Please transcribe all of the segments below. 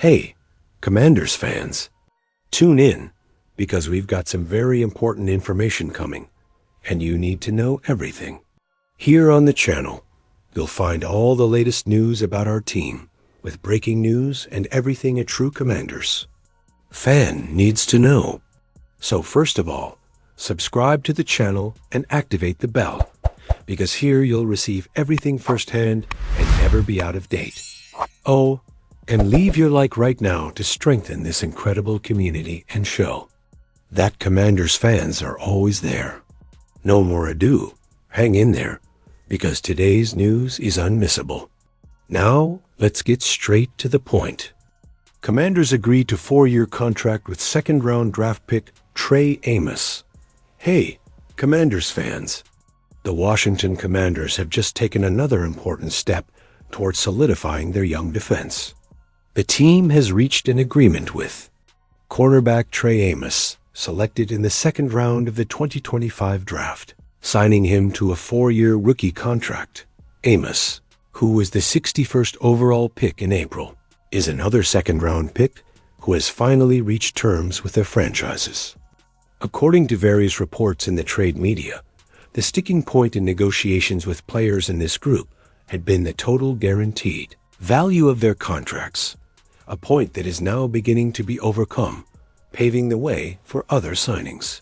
Hey, Commanders fans, tune in because we've got some very important information coming, and you need to know everything. Here on the channel, you'll find all the latest news about our team, with breaking news and everything a true Commanders fan needs to know. So first of all, subscribe to the channel and activate the bell, because here you'll receive everything firsthand and never be out of date. Oh, and leave your like right now to strengthen this incredible community and show that Commanders fans are always there. No more ado, hang in there, because today's news is unmissable. Now, let's get straight to the point. Commanders agreed to 4-year contract with second-round draft pick Trey Amos. Hey, Commanders fans, the Washington Commanders have just taken another important step towards solidifying their young defense. The team has reached an agreement with cornerback Trey Amos, selected in the second round of the 2025 draft, signing him to a 4-year rookie contract. Amos, who was the 61st overall pick in April, is another second-round pick who has finally reached terms with their franchises. According to various reports in the trade media, the sticking point in negotiations with players in this group had been the total guaranteed value of their contracts, a point that is now beginning to be overcome, paving the way for other signings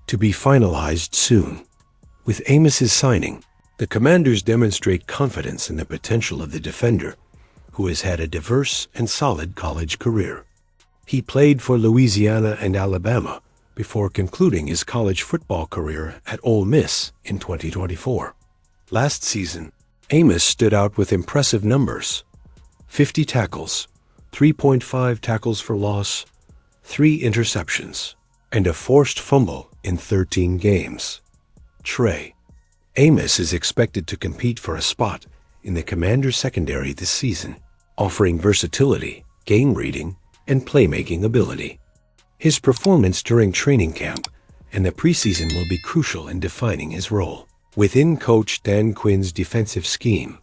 to be finalized soon. With Amos's signing, the Commanders demonstrate confidence in the potential of the defender, who has had a diverse and solid college career. He played for Louisiana and Alabama before concluding his college football career at Ole Miss in 2024. Last season, Amos stood out with impressive numbers: 50 tackles, 3.5 tackles for loss, 3 interceptions, and a forced fumble in 13 games. Trey Amos is expected to compete for a spot in the Commanders secondary this season, offering versatility, game reading, and playmaking ability. His performance during training camp and the preseason will be crucial in defining his role within Coach Dan Quinn's defensive scheme.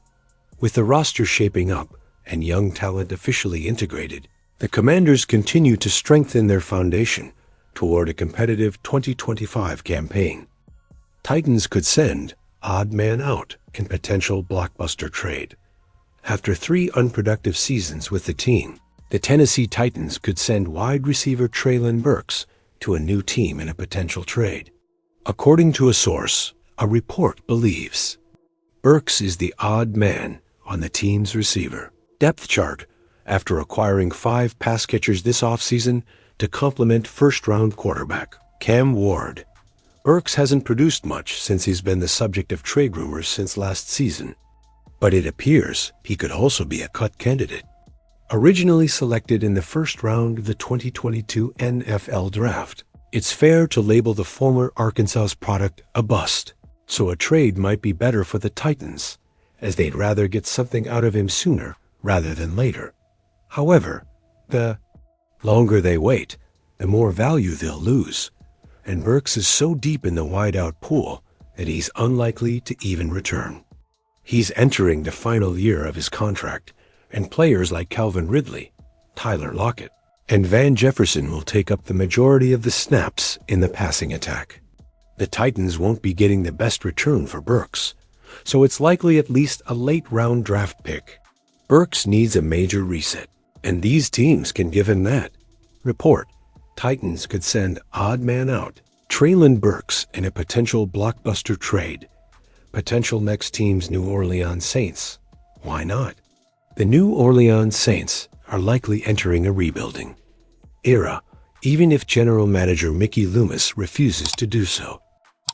With the roster shaping up and young talent officially integrated, the Commanders continue to strengthen their foundation toward a competitive 2025 campaign. Titans could send odd man out in potential blockbuster trade. After 3 unproductive seasons with the team, the Tennessee Titans could send wide receiver Treylon Burks to a new team in a potential trade. According to a source, a report believes Burks is the odd man on the team's receiver depth chart after acquiring 5 pass catchers this offseason to complement first-round quarterback Cam Ward. Burks hasn't produced much since he's been the subject of trade rumors since last season, but it appears he could also be a cut candidate. Originally selected in the first round of the 2022 NFL Draft, it's fair to label the former Arkansas product a bust, so a trade might be better for the Titans, as they'd rather get something out of him sooner rather than later. However, the longer they wait, the more value they'll lose, and Burks is so deep in the wideout pool that he's unlikely to even return. He's entering the final year of his contract, and players like Calvin Ridley, Tyler Lockett, and Van Jefferson will take up the majority of the snaps in the passing attack. The Titans won't be getting the best return for Burks, so it's likely at least a late-round draft pick. Burks needs a major reset, and these teams can give him that. Report: Titans could send odd man out Treylon Burks in a potential blockbuster trade. Potential next team's New Orleans Saints. Why not? The New Orleans Saints are likely entering a rebuilding era, even if general manager Mickey Loomis refuses to do so.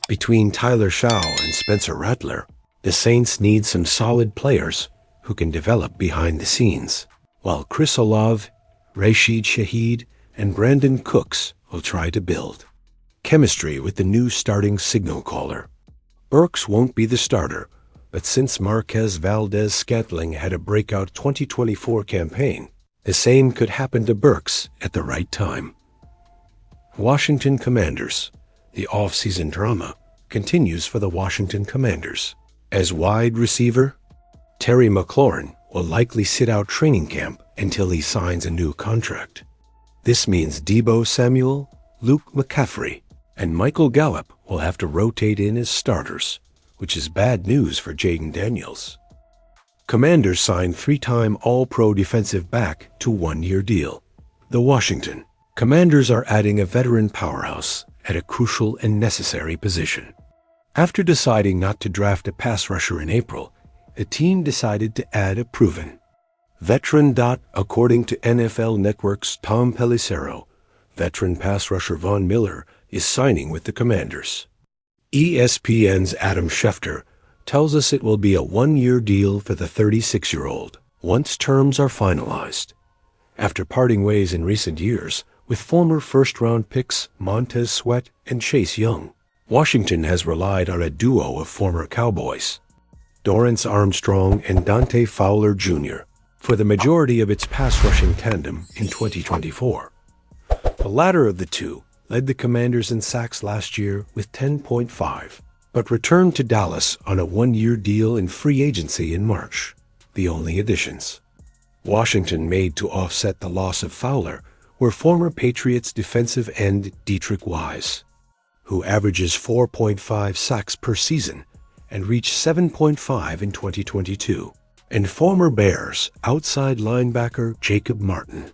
Between Tyler Shaw and Spencer Rattler, the Saints need some solid players who can develop behind the scenes, while Chris Olave, Rashid Shaheed, and Brandon Cooks will try to build chemistry with the new starting signal caller. Burks won't be the starter, but since Marquez Valdez-Scantling had a breakout 2024 campaign, the same could happen to Burks at the right time. Washington Commanders. The offseason drama continues for the Washington Commanders. As wide receiver, Terry McLaurin will likely sit out training camp until he signs a new contract. This means Deebo Samuel, Luke McCaffrey, and Michael Gallup will have to rotate in as starters, which is bad news for Jaden Daniels. Commanders signed three-time All-Pro defensive back to one-year deal. The Washington Commanders are adding a veteran powerhouse at a crucial and necessary position. After deciding not to draft a pass rusher in April, the team decided to add a proven veteran. According to NFL Network's Tom Pelissero, veteran pass rusher Von Miller is signing with the Commanders. ESPN's Adam Schefter tells us it will be a one-year deal for the 36-year-old once terms are finalized. After parting ways in recent years with former first-round picks Montez Sweat and Chase Young, Washington has relied on a duo of former Cowboys, Dorrance Armstrong and Dante Fowler Jr., for the majority of its pass-rushing tandem in 2024. The latter of the two led the Commanders in sacks last year with 10.5, but returned to Dallas on a one-year deal in free agency in March. The only additions Washington made to offset the loss of Fowler were former Patriots defensive end Dietrich Wise, who averages 4.5 sacks per season and reached 7.5 in 2022, and former Bears outside linebacker Jacob Martin.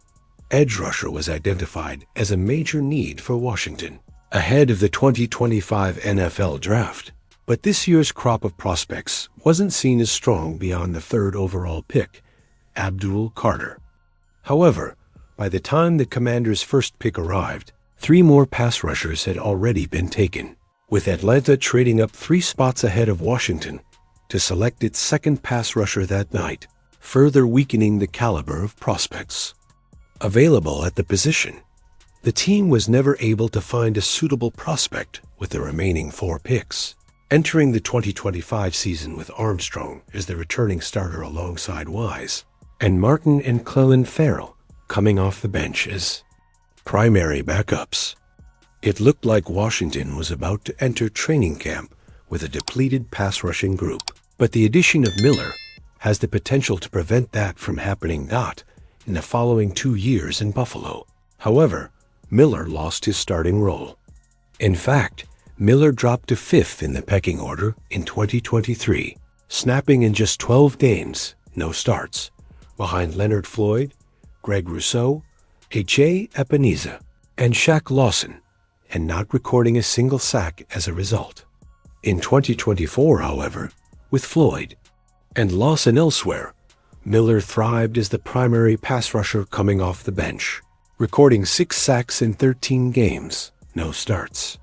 Edge rusher was identified as a major need for Washington ahead of the 2025 NFL Draft, but this year's crop of prospects wasn't seen as strong beyond the third overall pick, Abdul Carter. However, by the time the Commanders' first pick arrived, 3 more pass rushers had already been taken, with Atlanta trading up 3 spots ahead of Washington to select its second pass rusher that night, further weakening the caliber of prospects available at the position. The team was never able to find a suitable prospect with the remaining 4 picks, entering the 2025 season with Armstrong as the returning starter alongside Wise, and Martin and Clelin Ferrell coming off the bench as primary backups. It looked like Washington was about to enter training camp with a depleted pass-rushing group, but the addition of Miller has the potential to prevent that from happening in the following 2 years in Buffalo. However, Miller lost his starting role. In fact, Miller dropped to 5th in the pecking order in 2023, snapping in just 12 games, no starts, behind Leonard Floyd, Greg Rousseau, A.J. Epenesa, and Shaq Lawson, and not recording a single sack as a result. In 2024, however, with Floyd and Lawson elsewhere, Miller thrived as the primary pass rusher coming off the bench, recording 6 sacks in 13 games, no starts.